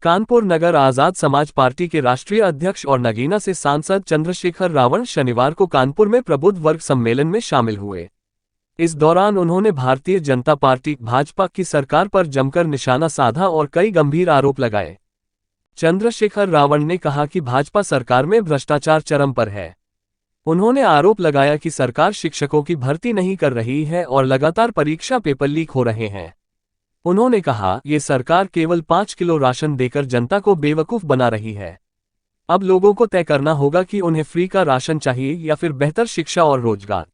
कानपुर नगर Azad Samaj party के राष्ट्रीय अध्यक्ष और नगीना से सांसद चंद्रशेखर रावण शनिवार को कानपुर में प्रबुद्ध वर्ग सम्मेलन में शामिल हुए। इस दौरान उन्होंने भारतीय जनता पार्टी भाजपा की सरकार पर जमकर निशाना साधा और कई गंभीर आरोप लगाए। चंद्रशेखर रावण ने कहा कि भाजपा सरकार में भ्रष्टाचार चरम पर है। उन्होंने आरोप लगाया कि सरकार शिक्षकों की भर्ती नहीं कर रही है और लगातार परीक्षा पेपर लीक हो रहे हैं। उन्होंने कहा, ये सरकार केवल 5 किलो राशन देकर जनता को बेवकूफ बना रही है। अब लोगों को तय करना होगा कि उन्हें फ्री का राशन चाहिए या फिर बेहतर शिक्षा और रोजगार।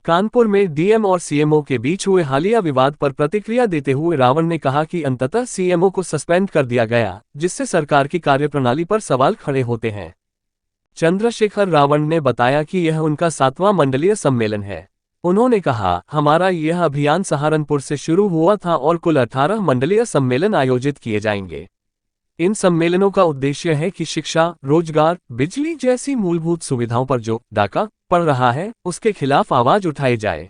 कानपुर में डीएम और सीएमओ के बीच हुए हालिया विवाद पर प्रतिक्रिया देते हुए रावण ने कहा कि अंततः सीएमओ को सस्पेंड कर दिया गया, जिससे सरकार की कार्यप्रणाली पर सवाल खड़े होते हैं। चंद्रशेखर रावण ने बताया कि यह उनका 7वां मंडलीय सम्मेलन है। उन्होंने कहा, हमारा यह अभियान सहारनपुर से शुरू हुआ था और कुल 18 मंडलीय सम्मेलन आयोजित किए जाएंगे। इन सम्मेलनों का उद्देश्य है कि शिक्षा, रोजगार, बिजली जैसी मूलभूत सुविधाओं पर जो डाका पड़ रहा है, उसके खिलाफ आवाज उठाई जाए।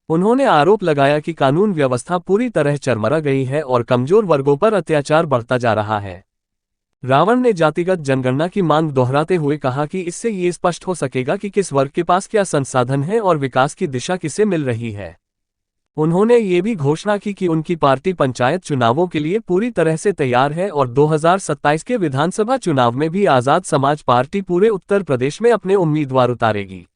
उन्होंने आरोप लगाया कि कानून व्यवस्था पूरी तरह चरमरा गई है और कमजोर वर्गों पर अत्याचार बढ़ता जा रहा है। रावण ने जातिगत जनगणना की मांग दोहराते हुए कहा कि इससे ये स्पष्ट हो सकेगा कि किस वर्ग के पास क्या संसाधन है और विकास की दिशा किसे मिल रही है। उन्होंने ये भी घोषणा की कि उनकी पार्टी पंचायत चुनावों के लिए पूरी तरह से तैयार है और 2027 के विधानसभा चुनाव में भी आजाद समाज पार्टी पूरे उत्तर प्रदेश में अपने उम्मीदवार उतारेगी।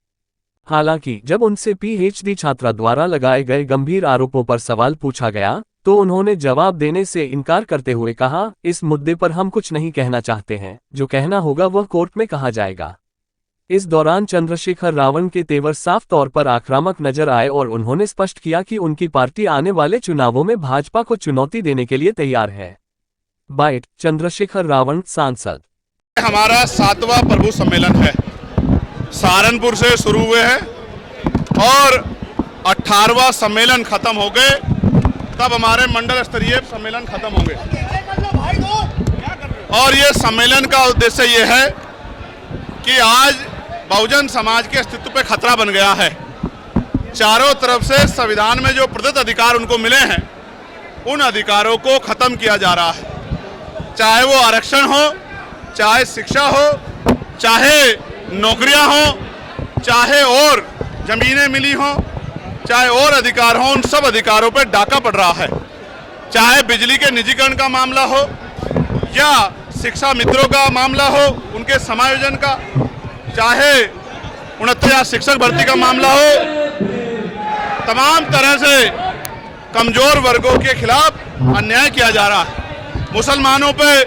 हालांकि जब उनसे पीएचडी छात्रा द्वारा लगाए गए गंभीर आरोपों पर सवाल पूछा गया तो उन्होंने जवाब देने से इनकार करते हुए कहा, इस मुद्दे पर हम कुछ नहीं कहना चाहते हैं, जो कहना होगा वह कोर्ट में कहा जाएगा। इस दौरान चंद्रशेखर रावण के तेवर साफ तौर पर आक्रामक नजर आए और उन्होंने स्पष्ट किया कि उनकी पार्टी आने वाले चुनावों में भाजपा को चुनौती देने के लिए तैयार है। बाइट चंद्रशेखर रावण, सांसद। हमारा 7वां प्रभु सम्मेलन है, सहारनपुर से शुरू हुए हैं और 18वां सम्मेलन खत्म हो गए, तब हमारे मंडल स्तरीय सम्मेलन खत्म होंगे। और ये सम्मेलन का उद्देश्य ये है कि आज बहुजन समाज के अस्तित्व पे खतरा बन गया है। चारों तरफ से संविधान में जो प्रदत्त अधिकार उनको मिले हैं, उन अधिकारों को खत्म किया जा रहा है। चाहे वो आरक्षण हो, चाहे शिक्षा हो, चाहे नौकरियां हो, चाहे और जमीनें मिली हों, चाहे और अधिकार हो, उन सब अधिकारों पर डाका पड़ रहा है। चाहे बिजली के निजीकरण का मामला हो या शिक्षा मित्रों का मामला हो, उनके समायोजन का, चाहे 69 शिक्षक भर्ती का मामला हो, तमाम तरह से कमजोर वर्गों के खिलाफ अन्याय किया जा रहा है। मुसलमानों पे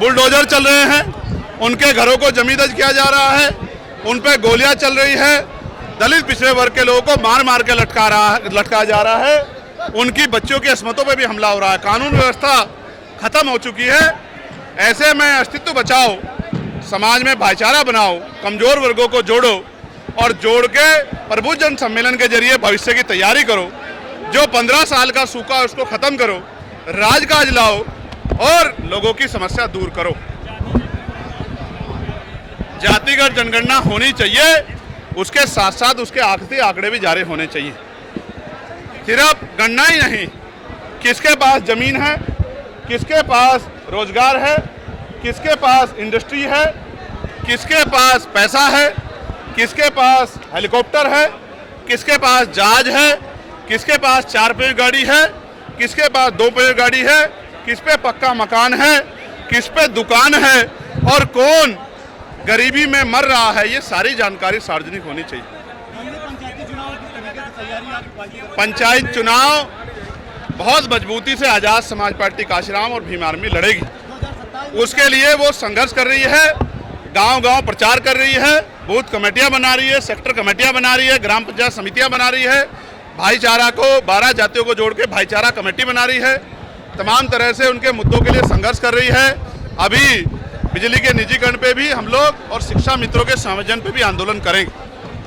बुलडोजर चल रहे हैं, उनके घरों को जमींदोज किया जा रहा है, उन पे गोलियां चल रही है। दलित पिछड़े वर्ग के लोगों को मार मार के लटकाया जा रहा है। उनकी बच्चों की अस्मतों पे भी हमला हो रहा है। कानून व्यवस्था खत्म हो चुकी है। ऐसे में अस्तित्व बचाओ, समाज में भाईचारा बनाओ, कमजोर वर्गों को जोड़ो और जोड़ के प्रबुद्ध जन सम्मेलन के जरिए भविष्य की तैयारी करो। जो 15 साल का सूखा है उसको खत्म करो, राजकाज लाओ और लोगों की समस्या दूर करो। जातिगत जनगणना होनी चाहिए, उसके साथ साथ उसके आखिरी आंकड़े भी जारी होने चाहिए। सिर्फ गणना ही नहीं, किसके पास जमीन है, किसके पास रोजगार है, किसके पास इंडस्ट्री है, किसके पास पैसा है, किसके पास हेलीकॉप्टर है, किसके पास जहाज है, किसके पास 4 पहिया गाड़ी है, किसके पास 2 पहिया गाड़ी है, किस पे पक्का मकान है, किस पे दुकान है और कौन गरीबी में मर रहा है, ये सारी जानकारी सार्वजनिक होनी चाहिए। पंचायत चुनाव बहुत मजबूती से आजाद समाज पार्टी काशीराम और भीम आर्मी लड़ेगी। उसके लिए वो संघर्ष कर रही है, गांव-गांव प्रचार कर रही है, बूथ कमेटियां बना रही है, सेक्टर कमेटियां बना रही है, ग्राम पंचायत समितियां बना रही है, भाईचारा को 12 जातियों को जोड़ के भाईचारा कमेटी बना रही है, तमाम तरह से उनके मुद्दों के लिए संघर्ष कर रही है। अभी बिजली के निजीकरण पे भी हम लोग और शिक्षा मित्रों के संयोजन पे भी आंदोलन करेंगे।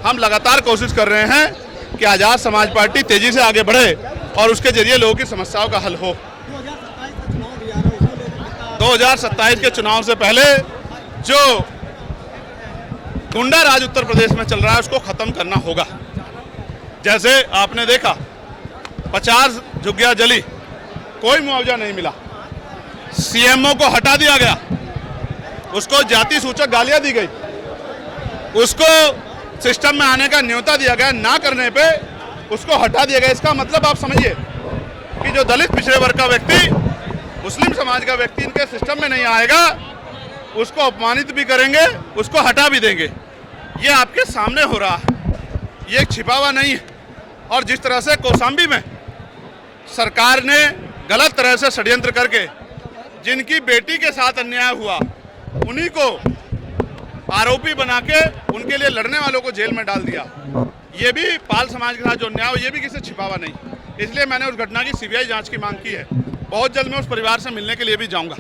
हम लगातार कोशिश कर रहे हैं कि आजाद समाज पार्टी तेजी से आगे बढ़े और उसके जरिए लोगों की समस्याओं का हल हो। 2027 के चुनाव से पहले जो गुंडा राज उत्तर प्रदेश में चल रहा है उसको खत्म करना होगा। जैसे आपने देखा 50 झुग्गियां जली, कोई मुआवजा नहीं मिला। सीएमओ को हटा दिया गया, उसको जाति सूचक गालियां दी गई, उसको सिस्टम में आने का न्योता दिया गया, ना करने पे उसको हटा दिया गया। इसका मतलब आप समझिए कि जो दलित पिछड़े वर्ग का व्यक्ति, मुस्लिम समाज का व्यक्ति इनके सिस्टम में नहीं आएगा, उसको अपमानित भी करेंगे, उसको हटा भी देंगे। ये आपके सामने हो रहा है, ये एक छिपा हुआ नहीं है। और जिस तरह से कौशाम्बी में सरकार ने गलत तरह से षड्यंत्र करके जिनकी बेटी के साथ अन्याय हुआ उन्हीं को आरोपी बना के उनके लिए लड़ने वालों को जेल में डाल दिया, ये भी पाल समाज के साथ जो अन्याय हो, ये भी किसी से छिपा हुआ नहीं। इसलिए मैंने उस घटना की सीबीआई जांच की मांग की है। बहुत जल्द मैं उस परिवार से मिलने के लिए भी जाऊंगा।